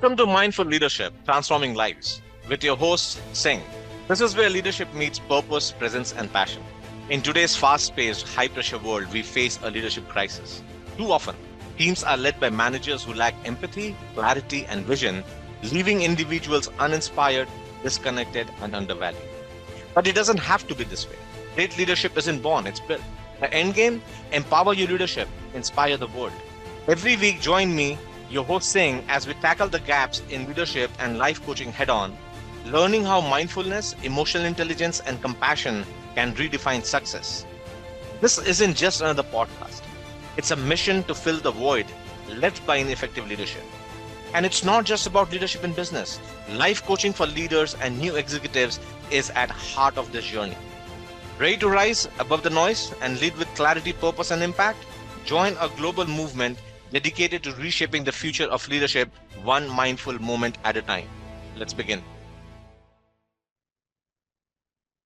Welcome to Mindful Leadership, Transforming Lives, with your host, Singh. This is where leadership meets purpose, presence, and passion. In today's fast paced, high pressure world, we face a leadership crisis. Too often, teams are led by managers who lack empathy, clarity, and vision, leaving individuals uninspired, disconnected, and undervalued. But it doesn't have to be this way. Great leadership isn't born, it's built. The end game: empower your leadership, inspire the world. Every week, join me, your host Singh, as we tackle the gaps in leadership and life coaching head on, learning how mindfulness, emotional intelligence, and compassion can redefine success. This isn't just another podcast, it's a mission to fill the void left by ineffective leadership. And it's not just about leadership in business. Life coaching for leaders and new executives is at heart of this journey. Ready to rise above the noise and lead with clarity, purpose, and impact? Join a global movement dedicated to reshaping the future of leadership one mindful moment at a time. Let's begin.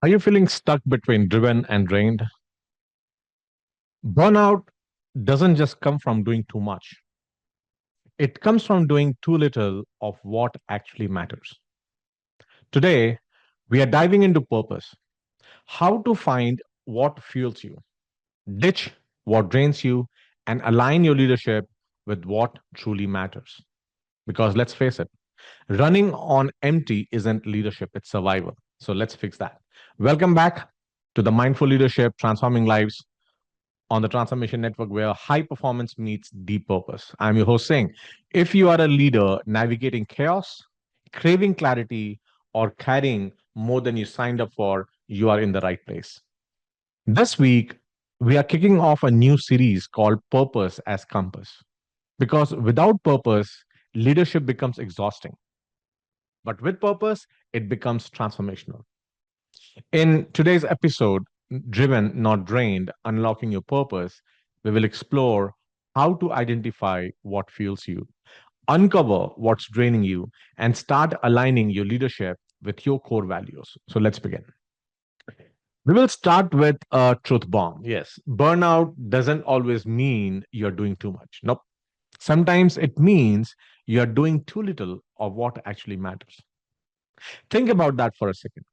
Are you feeling stuck between driven and drained? Burnout doesn't just come from doing too much, it comes from doing too little of what actually matters. Today, we are diving into purpose, how to find what fuels you, ditch what drains you, and align your leadership with what truly matters. Because let's face it, running on empty isn't leadership, it's survival. So let's fix that. Welcome back to the Mindful Leadership Transforming Lives on the Transformation Network, where high performance meets deep purpose. I'm your host, Singh. If you are a leader navigating chaos, craving clarity, or carrying more than you signed up for, you are in the right place. This week, we are kicking off a new series called Purpose as Compass. Because without purpose, leadership becomes exhausting. But with purpose, it becomes transformational. In today's episode, Driven, Not Drained, Unlocking Your Purpose, we will explore how to identify what fuels you, uncover what's draining you, and start aligning your leadership with your core values. So let's begin. We will start with a truth bomb. Yes, burnout doesn't always mean you're doing too much. Nope. Sometimes it means you're doing too little of what actually matters. Think about that for a second.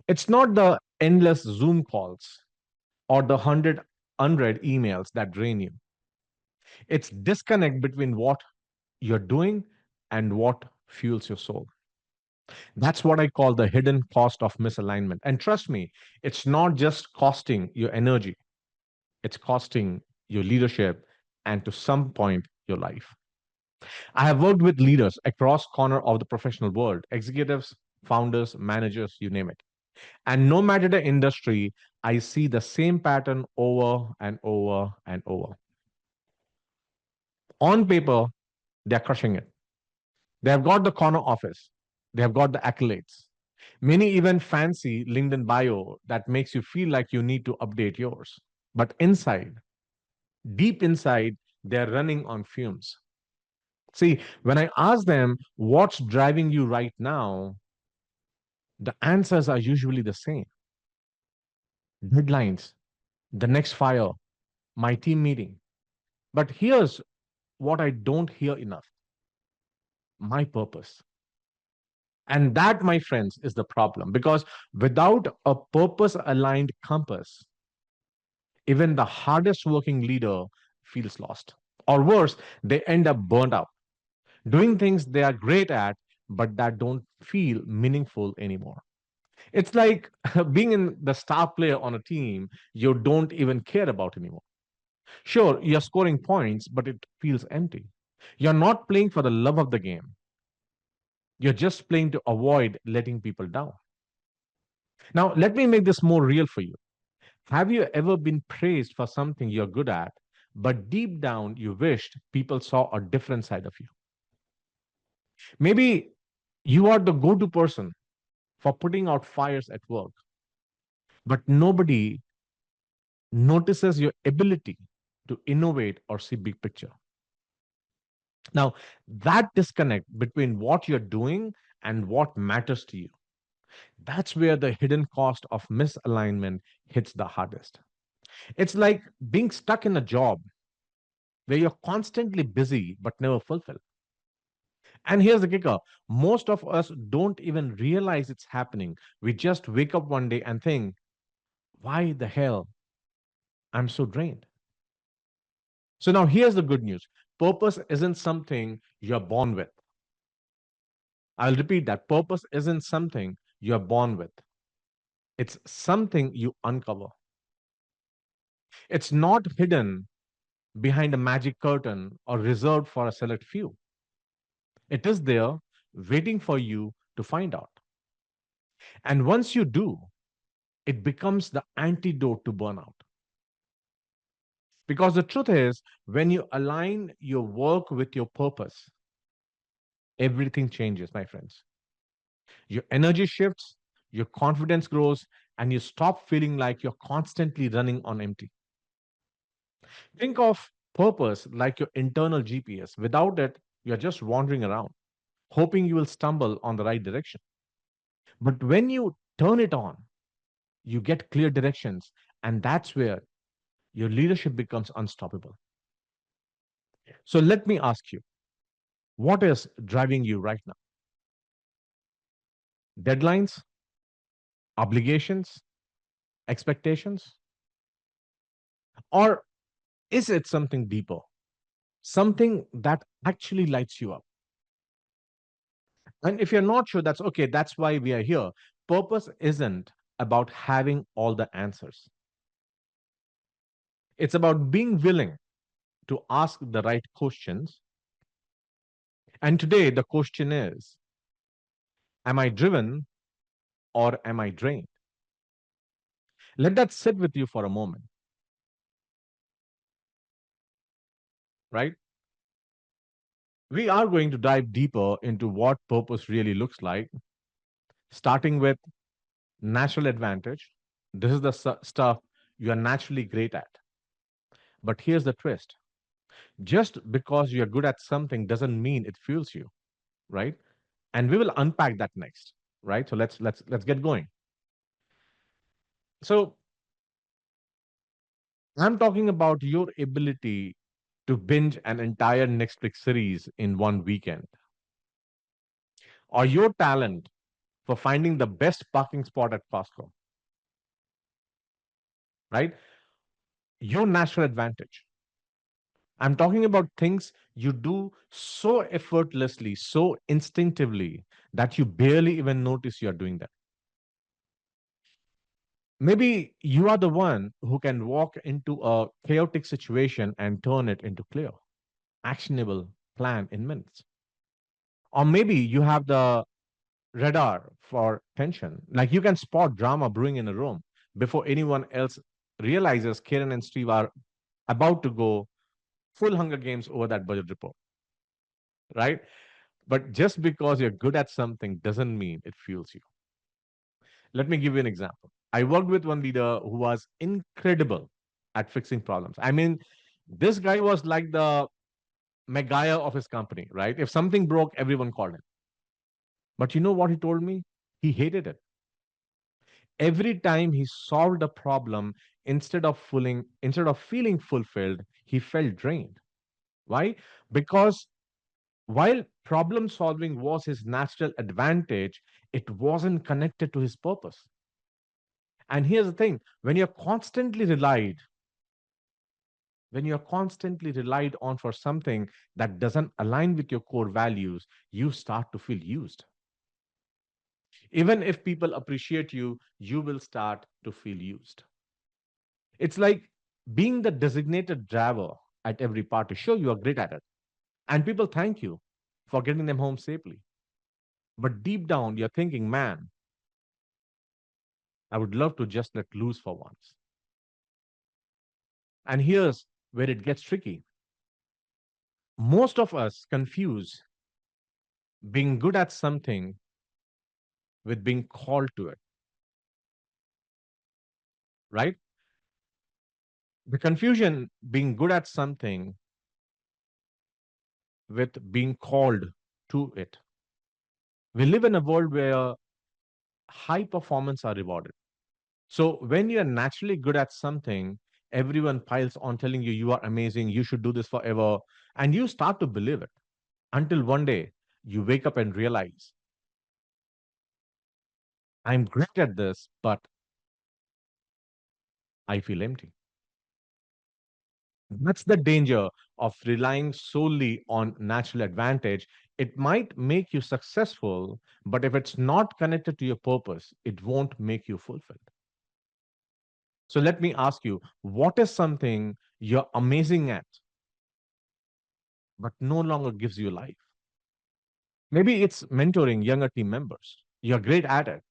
It's not the endless Zoom calls or the hundred unread emails that drain you. It's disconnect between what you're doing and what fuels your soul. That's what I call the hidden cost of misalignment. And trust me, it's not just costing your energy, it's costing your leadership and to some point your life. I have worked with leaders across corner of the professional world, executives, founders, managers, you name it. And no matter the industry, I see the same pattern over and over and over. On paper, they're crushing it. They have got the corner office, they have got the accolades. Many even fancy LinkedIn bio that makes you feel like you need to update yours. But inside, deep inside, they're running on fumes. See, when I ask them what's driving you right now, the answers are usually the same: deadlines, the next fire, my team meeting. But here's what I don't hear enough: my purpose. And that, my friends, is the problem. Because without a purpose aligned compass, even the hardest working leader feels lost. Or worse, they end up burned out, doing things they are great at, but that don't feel meaningful anymore. It's like being in the star player on a team you don't even care about anymore. Sure, you're scoring points, but it feels empty. You're not playing for the love of the game. You're just playing to avoid letting people down. Now, let me make this more real for you. Have you ever been praised for something you're good at, but deep down you wished people saw a different side of you? Maybe you are the go to person for putting out fires at work, but nobody notices your ability to innovate or see big picture. Now, that disconnect between what you're doing and what matters to you, that's where the hidden cost of misalignment hits the hardest. It's like being stuck in a job where you're constantly busy but never fulfilled. And here's the kicker, most of us don't even realize it's happening. We just wake up one day and think, why the hell I'm so drained? So now here's the good news, purpose isn't something you're born with. I'll repeat that, purpose isn't something you're born with, it's something you uncover. It's not hidden behind a magic curtain or reserved for a select few. It is there waiting for you to find out. And once you do, it becomes the antidote to burnout. Because the truth is, when you align your work with your purpose, everything changes, my friends. Your energy shifts, your confidence grows, and you stop feeling like you're constantly running on empty. Think of purpose like your internal GPS. Without it, you're just wandering around, hoping you will stumble on the right direction. But when you turn it on, you get clear directions, and that's where your leadership becomes unstoppable. So let me ask you, what is driving you right now? Deadlines, obligations, expectations? Or is it something deeper, something that actually lights you up? And if you're not sure, that's okay. That's why we are here. Purpose isn't about having all the answers, it's about being willing to ask the right questions. And today, the question is, am I driven or am I drained? Let that sit with you for a moment, right? We are going to dive deeper into what purpose really looks like, starting with natural advantage. This is the stuff you are naturally great at. But here's the twist, just because you're good at something doesn't mean it fuels you, right? And we will unpack that next, right? So let's get going. So I'm talking about your ability to binge an entire Netflix series in one weekend, or your talent for finding the best parking spot at Costco, right? Your natural advantage. I'm talking about things you do so effortlessly, so instinctively that you barely even notice you're doing that. Maybe you are the one who can walk into a chaotic situation and turn it into clear, actionable plan in minutes. Or maybe you have the radar for tension. Like you can spot drama brewing in a room before anyone else realizes Karen and Steve are about to go full Hunger Games over that budget report, right? But just because you're good at something doesn't mean it fuels you. Let me give you an example. I worked with one leader who was incredible at fixing problems. I mean, this guy was like the MacGyver of his company, right? If something broke, everyone called him. But you know what he told me? He hated it. Every time he solved a problem, instead of feeling fulfilled, he felt drained. Why? Because while problem solving was his natural advantage, it wasn't connected to his purpose. And here's the thing, when you're constantly relied on for something that doesn't align with your core values, you start to feel used. Even if people appreciate you, you will start to feel used. It's like being the designated driver at every party. Sure, you are great at it. And people thank you for getting them home safely. But deep down, you're thinking, man, I would love to just let loose for once. And here's where it gets tricky. Most of us confuse being good at something with being called to it, right? The confusion being good at something with being called to it. We live in a world where high performance are rewarded. So when you're naturally good at something, everyone piles on telling you you are amazing, you should do this forever, and you start to believe it until one day You wake up and realize, I'm great at this, but I feel empty. That's the danger of relying solely on natural advantage. It might make you successful, but if it's not connected to your purpose, it won't make you fulfilled. So let me ask you, what is something you're amazing at, but no longer gives you life? Maybe it's mentoring younger team members. You're great at it,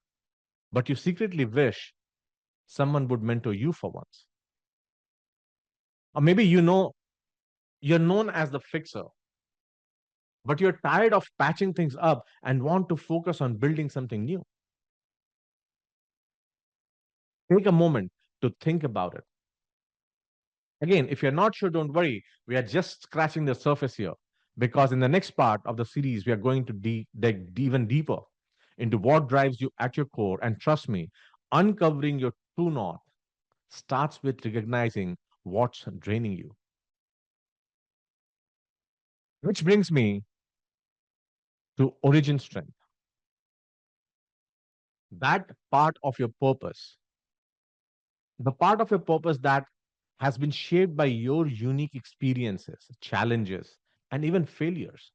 but you secretly wish someone would mentor you for once. Or maybe you're known as the fixer, but you're tired of patching things up and want to focus on building something new. Take a moment to think about it. Again, if you're not sure, don't worry. We are just scratching the surface here because in the next part of the series, we are going to dig even deeper into what drives you at your core. And trust me, uncovering your true north starts with recognizing what's draining you. Which brings me to origin strength, that part of your purpose, the part of your purpose that has been shaped by your unique experiences, challenges, and even failures.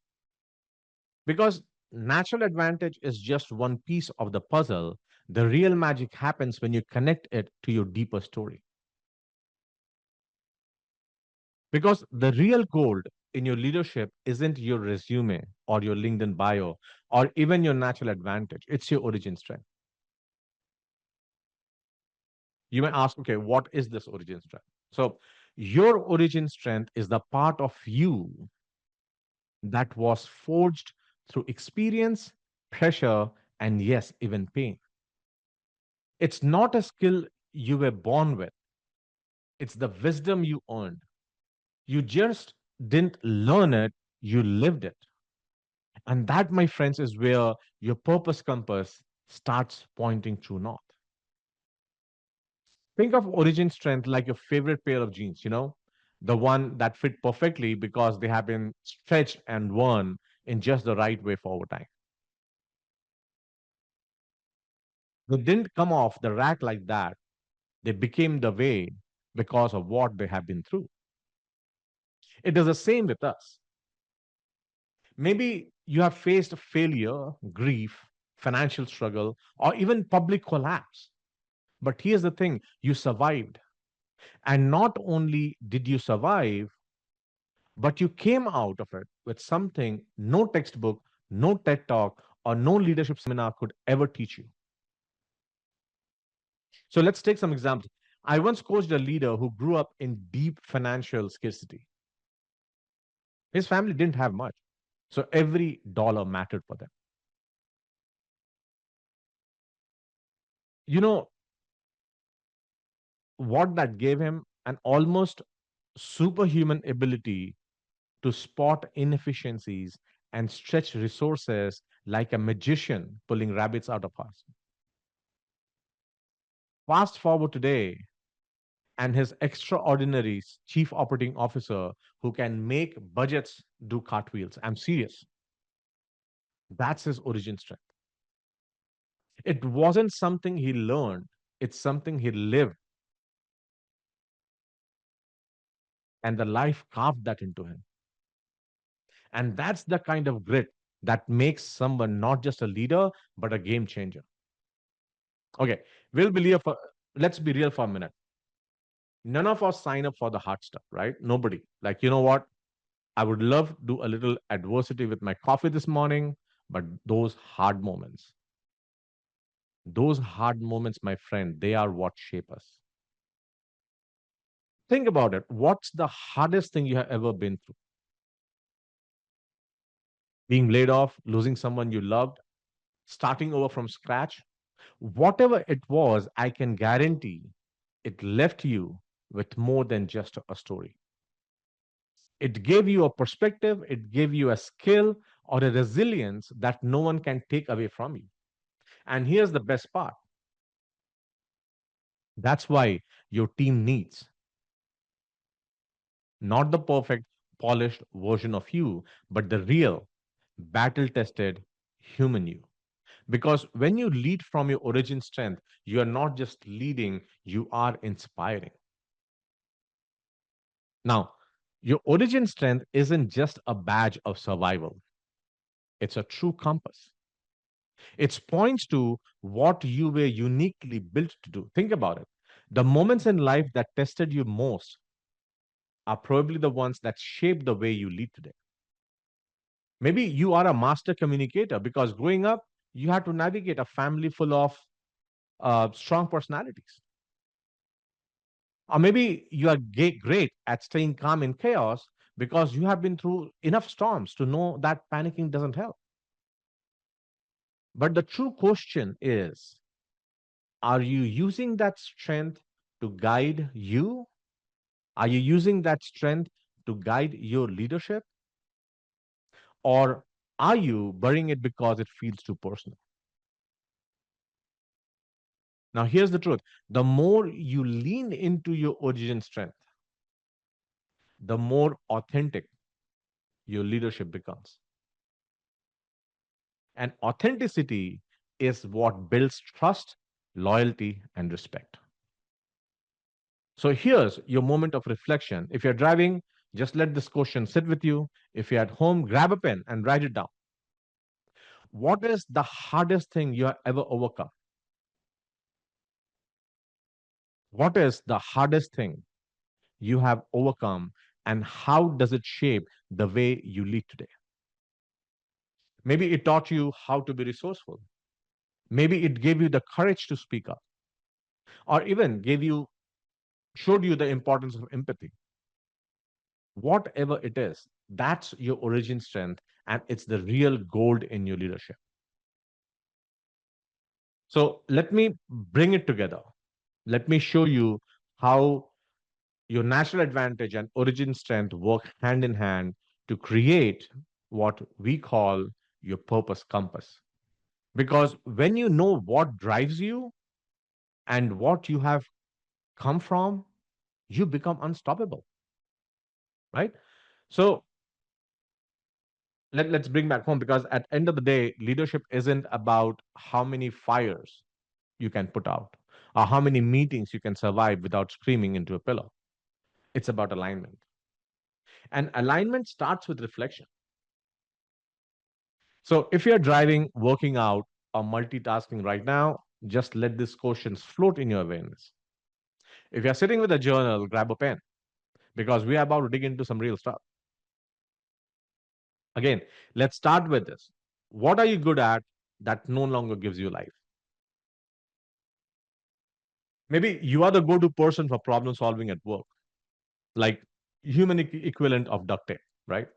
Because natural advantage is just one piece of the puzzle. The real magic happens when you connect it to your deeper story. Because the real gold in your leadership isn't your resume or your LinkedIn bio or even your natural advantage, it's your origin strength. You may ask, okay, what is this origin strength? So, your origin strength is the part of you that was forged through experience, pressure, and yes, even pain. It's not a skill you were born with, it's the wisdom you earned. You just didn't learn it, you lived it. And that, my friends, is where your purpose compass starts pointing true north. Think of origin strength like your favorite pair of jeans, the one that fit perfectly because they have been stretched and worn in just the right way for over time. They didn't come off the rack like that. They became the way because of what they have been through. It is the same with us. Maybe you have faced failure, grief, financial struggle, or even public collapse. But here's the thing, you survived. And not only did you survive, but you came out of it with something no textbook, no TED talk, or no leadership seminar could ever teach you. So let's take some examples. I once coached a leader who grew up in deep financial scarcity. His family didn't have much. So every dollar mattered for them. You know what that gave him? An almost superhuman ability to spot inefficiencies and stretch resources like a magician pulling rabbits out of us. Fast forward today, and his extraordinary chief operating officer who can make budgets do cartwheels. I'm serious. That's his origin strength. It wasn't something he learned, it's something he lived, and the life carved that into him. And that's the kind of grit that makes someone not just a leader, but a game changer. Okay, we'll be real for, let's be real for a minute. None of us sign up for the hard stuff, right? Nobody. Like, you know what? I would love to do a little adversity with my coffee this morning, but those hard moments, my friend, they are what shape us. Think about it. What's the hardest thing you have ever been through? Being laid off, losing someone you loved, starting over from scratch? Whatever it was, I can guarantee it left you with more than just a story. It gave you a perspective, it gave you a skill or a resilience that no one can take away from you. And here's the best part, that's why your team needs not the perfect, polished version of you, but the real, battle tested human you. Because when you lead from your origin strength, you are not just leading, you are inspiring. Now, your origin strength isn't just a badge of survival, it's a true compass. It points to what you were uniquely built to do. Think about it. The moments in life that tested you most are probably the ones that shape the way you lead today. Maybe you are a master communicator because growing up, you had to navigate a family full of strong personalities. Or maybe you are great at staying calm in chaos because you have been through enough storms to know that panicking doesn't help. But the true question is, are you using that strength to guide you? Are you using that strength to guide your leadership? Or are you burying it because it feels too personal? Now, here's the truth: the more you lean into your origin strength, the more authentic your leadership becomes. And authenticity is what builds trust, loyalty, and respect. So here's your moment of reflection. If you're driving, just let this question sit with you. If you're at home, grab a pen and write it down. What is the hardest thing you have ever overcome? What is the hardest thing you have overcome, and how does it shape the way you lead today? Maybe it taught you how to be resourceful. Maybe it gave you the courage to speak up, or even showed you the importance of empathy. Whatever it is, that's your origin strength, and it's the real gold in your leadership. So let me bring it together. Let me show you how your natural advantage and origin strength work hand in hand to create what we call your purpose compass. Because when you know what drives you and what you have come from, you become unstoppable, right? So let's bring back home, because at end of the day, leadership isn't about how many fires you can put out or how many meetings you can survive without screaming into a pillow. It's about alignment. And alignment starts with reflection. So if you're driving, working out, or multitasking right now, just let these questions float in your awareness. If you're sitting with a journal, grab a pen, because we are about to dig into some real stuff. Again, let's start with this. What are you good at that no longer gives you life? Maybe you are the go-to person for problem solving at work, like human equivalent of duct tape, right?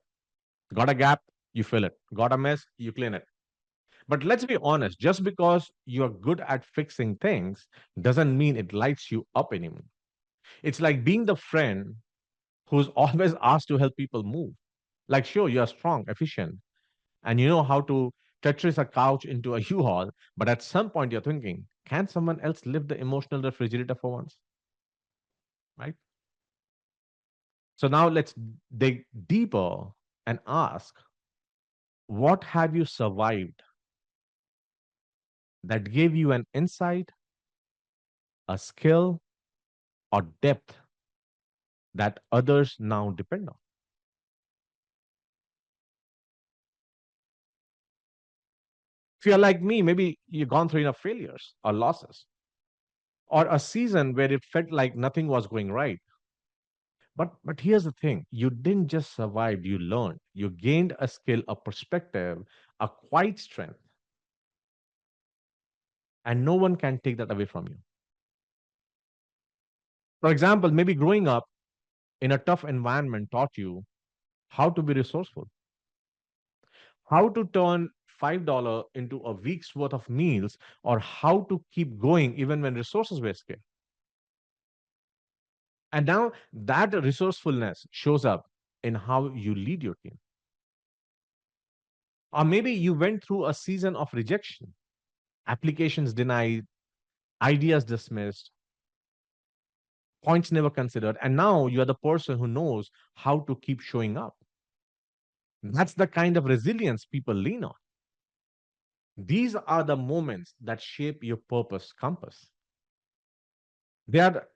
Got a gap, you fill it. Got a mess, you clean it. But let's be honest, just because you're good at fixing things doesn't mean it lights you up anymore. It's like being the friend who's always asked to help people move. Like, sure, you're strong, efficient, and you know how to Tetris a couch into a U-Haul, but at some point you're thinking, can someone else lift the emotional refrigerator for once? Right? So now let's dig deeper and ask, what have you survived that gave you an insight, a skill, or depth that others now depend on? If you're like me, maybe you've gone through enough failures or losses, or a season where it felt like nothing was going right. But here's the thing: you didn't just survive; you learned. You gained a skill, a perspective, a quiet strength, and no one can take that away from you. For example, maybe growing up in a tough environment taught you how to be resourceful, how to turn $5 into a week's worth of meals, or how to keep going even when resources were scarce. And now that resourcefulness shows up in how you lead your team. Or maybe you went through a season of rejection, applications denied, ideas dismissed, points never considered, and now you are the person who knows how to keep showing up. That's the kind of resilience people lean on. These are the moments that shape your purpose compass. They are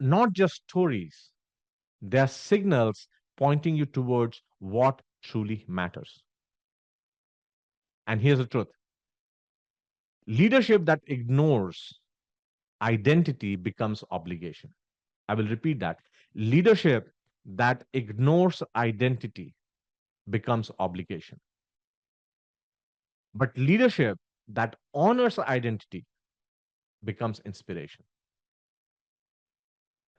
not just stories, they are signals pointing you towards what truly matters. And here's the truth: leadership that ignores identity becomes obligation. I will repeat that. Leadership that ignores identity becomes obligation. But leadership that honors identity becomes inspiration.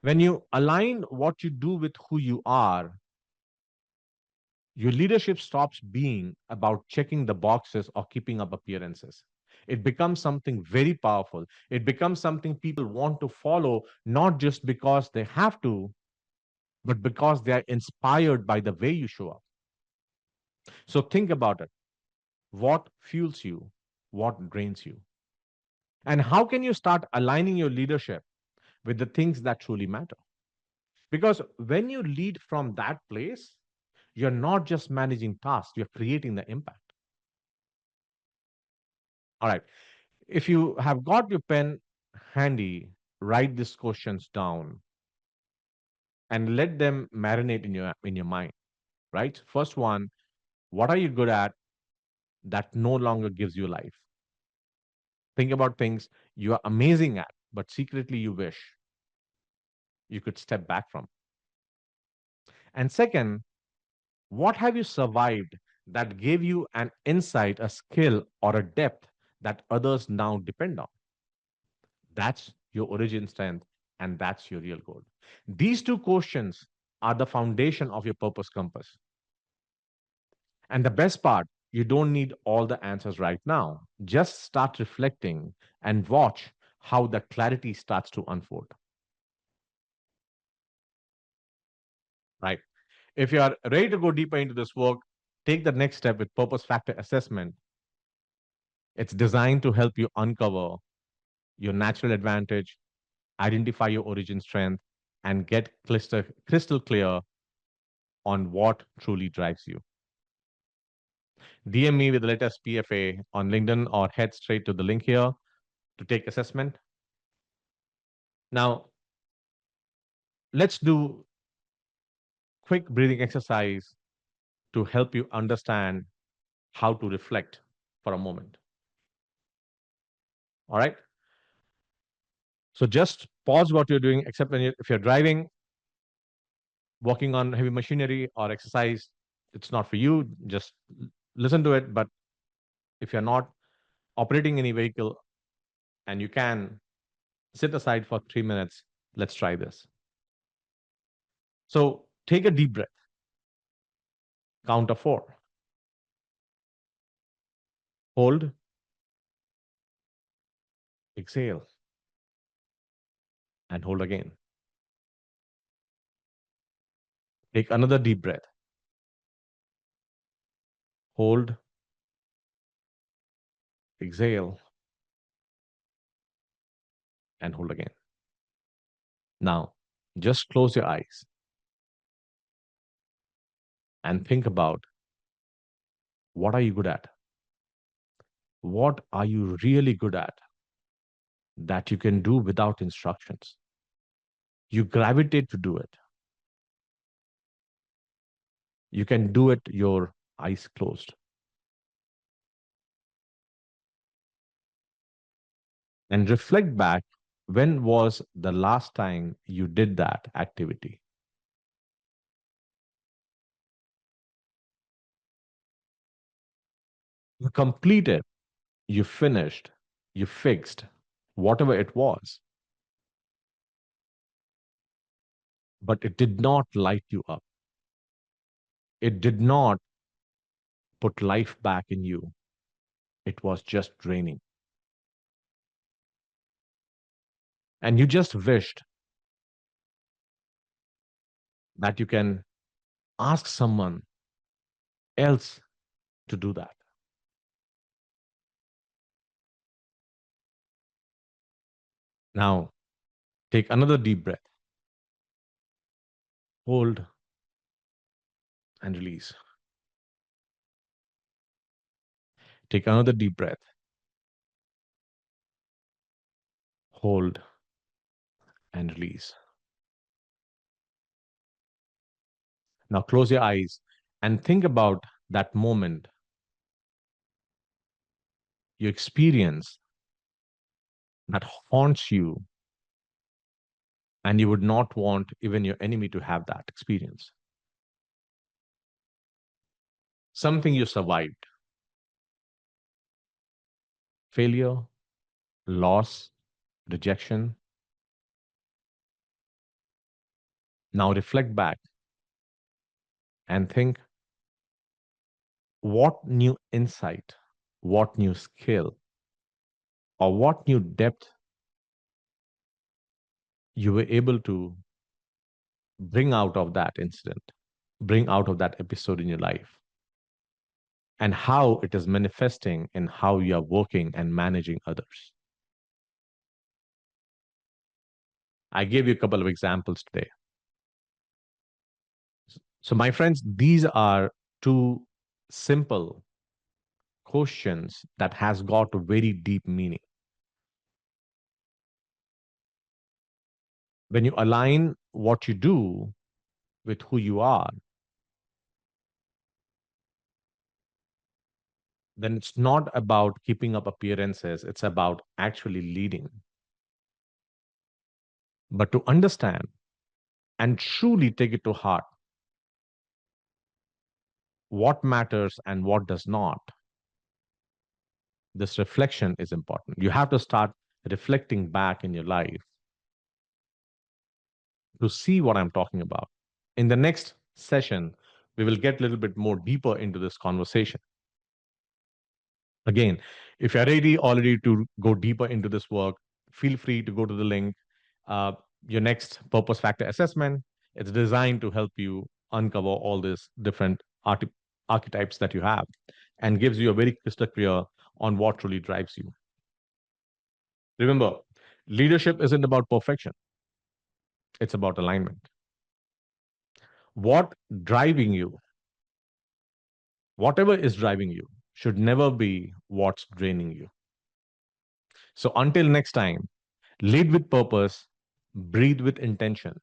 When you align what you do with who you are, your leadership stops being about checking the boxes or keeping up appearances. It becomes something very powerful. It becomes something people want to follow, not just because they have to, but because they are inspired by the way you show up. So think about it: what fuels you, what drains you, and how can you start aligning your leadership with the things that truly matter? Because when you lead from that place, you're not just managing tasks, you're creating the impact. All right. If you have got your pen handy, write these questions down and let them marinate in your mind, right? First one: what are you good at that no longer gives you life? Think about things you are amazing at, but secretly you wish you could step back from. And second, what have you survived that gave you an insight, a skill, or a depth that others now depend on? That's your origin strength, and that's your real goal. These two questions are the foundation of your purpose compass. And the best part, you don't need all the answers right now. Just start reflecting and watch how the clarity starts to unfold. Right. If you are ready to go deeper into this work, take the next step with purpose factor assessment. It's designed to help you uncover your natural advantage, identify your origin strength, and get crystal clear on what truly drives you. DM me with the latest PFA on LinkedIn or head straight to the link here to take assessment. Now, let's do quick breathing exercise to help you understand how to reflect for a moment. All right. So just pause what you're doing, except if you're driving, working on heavy machinery or exercise, it's not for you. Just listen to it. But if you're not operating any vehicle and you can sit aside for 3 minutes, let's try this. So take a deep breath, count of four, hold, exhale, and hold again. Take another deep breath, hold, exhale, and hold again. Now, just close your eyes and think about, what are you good at? What are you really good at that you can do without instructions? You gravitate to do it. You can do it your eyes closed. And reflect back, when was the last time you did that activity? You completed, you finished, you fixed, whatever it was, but it did not light you up. It did not put life back in you. It was just draining. And you just wished that you can ask someone else to do that. Now, take another deep breath, hold, and release. Take another deep breath. Hold and release. Now close your eyes and think about that moment you experience that haunts you, and you would not want even your enemy to have that experience. Something you survived: failure, loss, rejection. Now reflect back and think, what new insight, what new skill, or what new depth you were able to bring out of that incident, bring out of that episode in your life, and how it is manifesting in how you are working and managing others. I gave you a couple of examples today. So, my friends, these are two simple questions that has got a very deep meaning. When you align what you do with who you are, then it's not about keeping up appearances, it's about actually leading. But to understand and truly take it to heart, what matters and what does not, this reflection is important. You have to start reflecting back in your life to see what I'm talking about. In the next session, we will get a little bit more deeper into this conversation. Again, if you're ready already to go deeper into this work, feel free to go to the link. Uh, your next purpose factor assessment, it's designed to help you uncover all these different archetypes that you have and gives you a very crystal clear on what truly drives you. Remember, leadership isn't about perfection, it's about alignment. What driving you, whatever is driving you, should never be what's draining you. So until next time, lead with purpose, breathe with intention,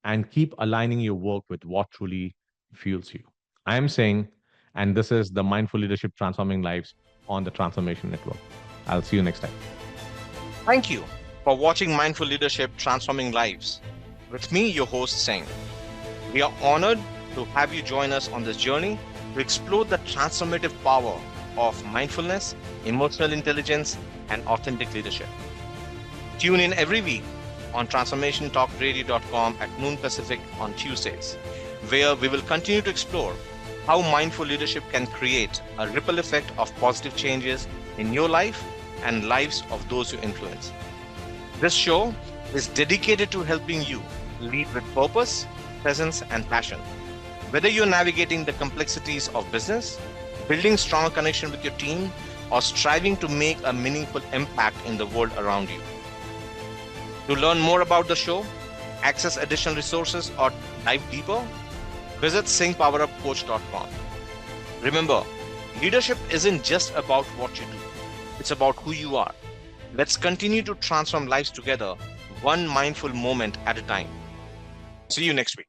and keep aligning your work with what truly fuels you. I am saying, and this is the Mindful Leadership Transforming Lives on the Transformation Network. I'll see you next time. Thank you for watching Mindful Leadership Transforming Lives. With me, your host, Singh. We are honored to have you join us on this journey to explore the transformative power of mindfulness, emotional intelligence, and authentic leadership. Tune in every week on transformationtalkradio.com at noon Pacific on Tuesdays, where we will continue to explore how mindful leadership can create a ripple effect of positive changes in your life and lives of those you influence. This show is dedicated to helping you lead with purpose, presence, and passion. Whether you're navigating the complexities of business, building stronger connection with your team, or striving to make a meaningful impact in the world around you. To learn more about the show, access additional resources, or dive deeper, visit singpowerupcoach.com. Remember, leadership isn't just about what you do, it's about who you are. Let's continue to transform lives together, one mindful moment at a time. See you next week.